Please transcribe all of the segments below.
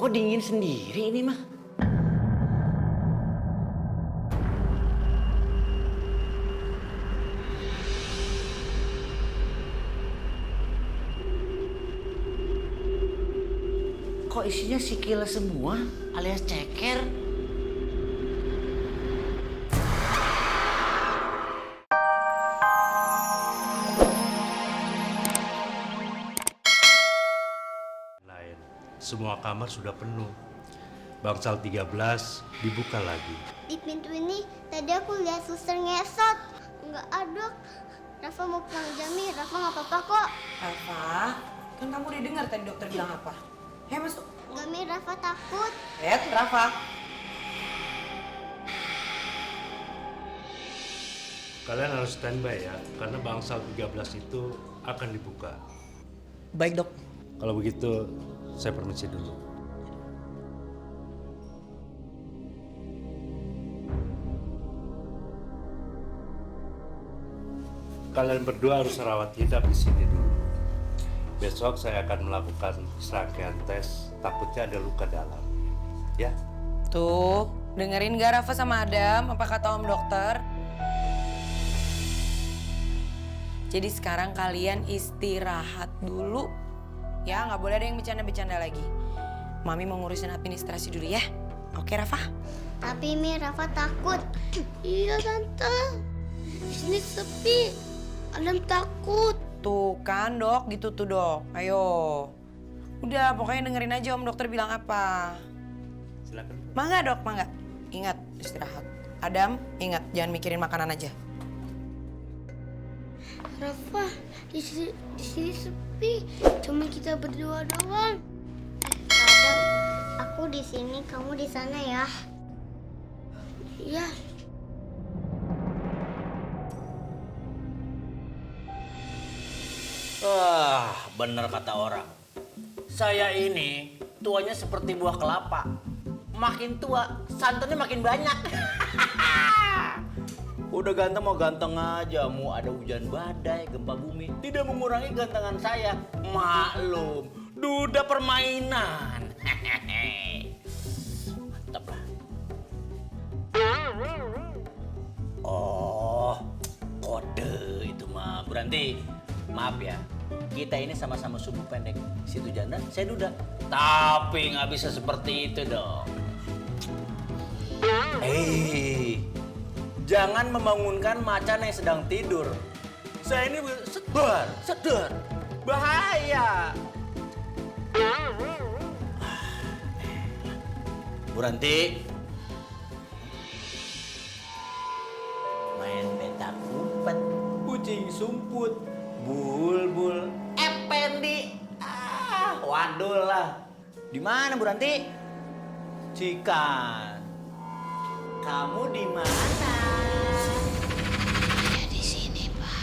Kok dingin sendiri ini mah? Kok isinya sikil semua alias ceker? Lain, semua kamar sudah penuh. Bangsal 13 dibuka lagi. Di pintu ini tadi aku lihat suster ngesot. Enggak ada. Rafa mau pulang Jami. Rafa nggak apa-apa kok. Rafa, kan kamu udah dengar tadi dokter bilang apa? Masuk. Enggak, Mi, Rafa takut. Rafa. Kalian harus standby ya, karena bangsal 13 itu akan dibuka. Baik, Dok. Kalau begitu, saya permisi dulu. Kalian berdua harus rawat inap di sini dulu. Besok saya akan melakukan serangkaian tes, takutnya ada luka dalam. Ya? Tuh, dengerin gak Rafa sama Adam? Apa kata Om Dokter? Jadi sekarang kalian istirahat dulu. Ya, nggak boleh ada yang bercanda-bercanda lagi. Mami mau ngurusin administrasi dulu ya. Oke, Rafa? Tapi Mi, Rafa takut. Iya, Tante. Di sini sepi. Adam takut. Tuh kan, Dok. Gitu tuh, Dok. Ayo. Udah, pokoknya dengerin aja Om Dokter bilang apa. Silakan. Mangga, Dok, mangga. Ingat, istirahat. Adam, ingat, jangan mikirin makanan aja. Rafa, di sini sepi. Cuma kita berdua doang. Adam, aku di sini, kamu di sana ya. Iya. Wah, bener kata orang. Saya ini tuanya seperti buah kelapa. Makin tua, santannya makin banyak. Udah ganteng mau ganteng aja, mau ada hujan badai, gempa bumi, tidak mengurangi gantengan saya. Maklum, duda permainan. Mantap lah. Oh, kode itu mah. Berhenti. Maaf ya, kita ini sama-sama subuh pendek. Situ janda, saya duda. Tapi nggak bisa seperti itu dong. Jangan membangunkan macan yang sedang tidur. Saya ini sedar, bahaya. Bu Ranti, main petak umpet, kucing sumput, bulbul, Ependi. Waduh lah. Di mana Bu Ranti? Cikan. Kamu di mana? Ya di sini, Pak.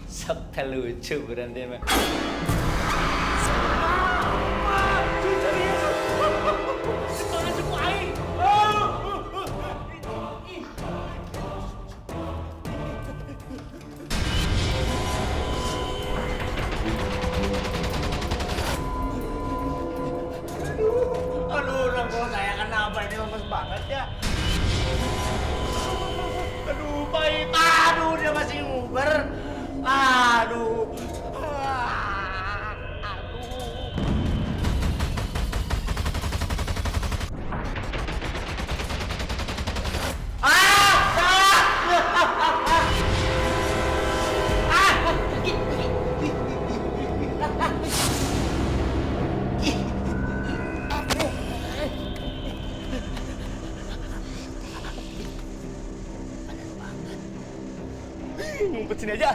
Sok lucu Bu Ranti mah. Aduh, rambut saya kenapa ini lemes banget ya? Aduh, pahit. Aduh, dia masih nguber. Aduh. Ngumpet sini aja.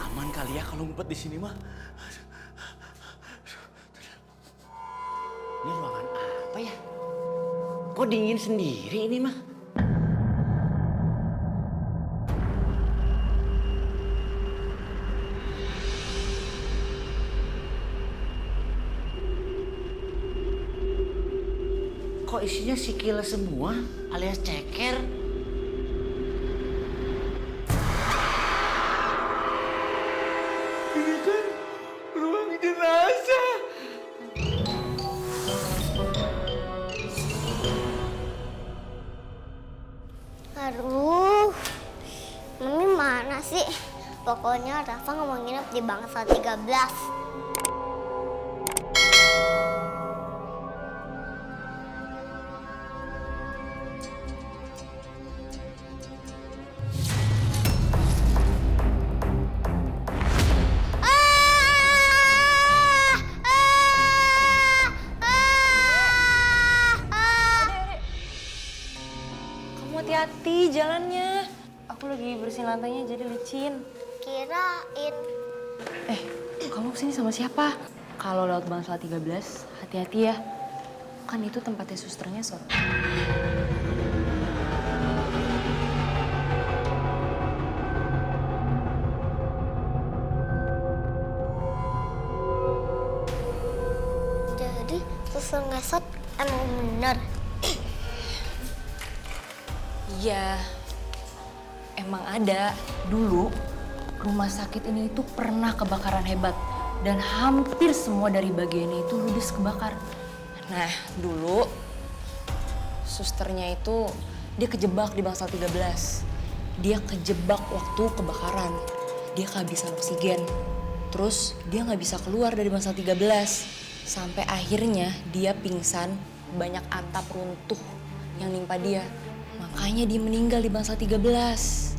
Aman kali ya kalau ngumpet di sini mah. Ini ruangan apa ya? Kok dingin sendiri ini mah? Kok isinya sikil semua alias ceker? Ini kan Aduh, Mami mana sih? Pokoknya Rafa nggak mau nginep di Bangsal 13. Kamu hati-hati jalannya. Aku lagi bersihin lantainya jadi licin. Kirain. Kamu kesini sama siapa? Kalau lewat Bangsal 13, hati-hati ya. Kan itu tempatnya susternya, Sor. Jadi suster ngesot emang bener. Iya, emang ada. Dulu, rumah sakit ini itu pernah kebakaran hebat. Dan hampir semua dari bagiannya itu ludes kebakar. Nah, dulu susternya itu dia kejebak di Bangsal 13. Dia kejebak waktu kebakaran. Dia kehabisan oksigen. Terus dia nggak bisa keluar dari Bangsal 13. Sampai akhirnya dia pingsan, banyak atap runtuh yang nimpa dia. Makanya dia meninggal di Bangsal 13.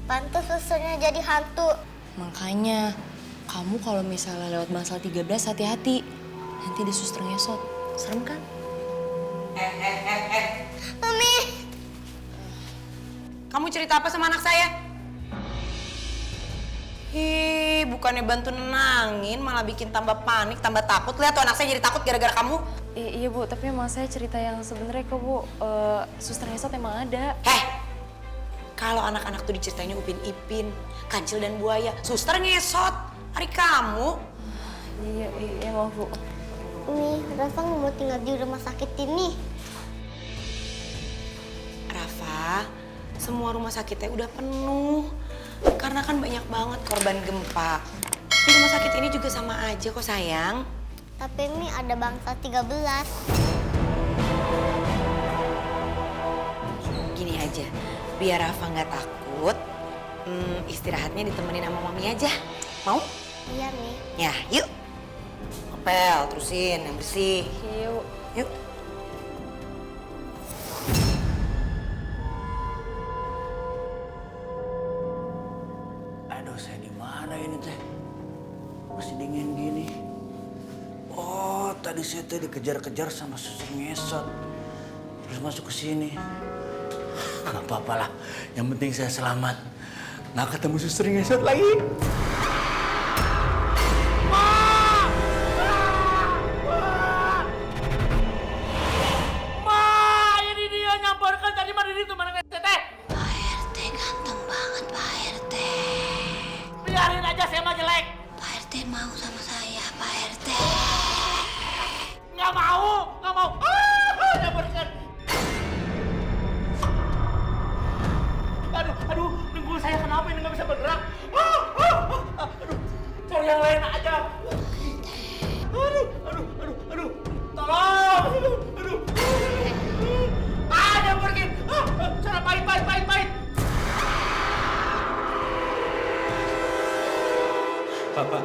Pantes susternya jadi hantu. Makanya kamu kalau misalnya lewat Bangsal 13 hati-hati. Nanti di suster ngesot. Serem kan? Mami, Kamu cerita apa sama anak saya? Bukannya bantu nenangin, malah bikin tambah panik, tambah takut. Lihat tuh anak saya jadi takut gara-gara kamu. Iya Bu, tapi emang saya cerita yang sebenarnya kok Bu. Suster ngesot emang ada. Kalau anak-anak tuh diceritain Upin Ipin, Kancil dan Buaya, suster ngesot. Hari kamu. Iya maaf Bu. Nih, Rafa nggak mau tinggal di rumah sakit ini. Rafa, semua rumah sakitnya udah penuh. Karena kan banyak banget korban gempa. Di rumah sakit ini juga sama aja kok sayang. Tapi Mi ada Bangsal 13. Gini aja, biar Rafa nggak takut, istirahatnya ditemenin sama Mami aja. Mau? Iya Mi. Ya, yuk. Ngepel, terusin, yang bersih. Iya Bu. Yuk. Aduh, saya di mana ini teh? Masih dingin gini. Oh, tadi saya teh dikejar-kejar sama suster ngesot. Terus masuk ke sini. Gak apa-apa lah. Yang penting saya selamat. Nggak ketemu suster ngesot lagi. Ini dia nyamperkan tadi mah di situ mana ngesot teh? Pak RT ganteng banget Pak RT. Biarin aja saya mah jelek. Pak RT mau sama saya Pak RT. Nggak mau. Nyamperkan. Aduh, pinggul saya kenapa ini nggak bisa bergerak? Aduh, cari yang lain aja. Aduh, tolong. Aduh. Ada pergi. Cara pahit. Bapak,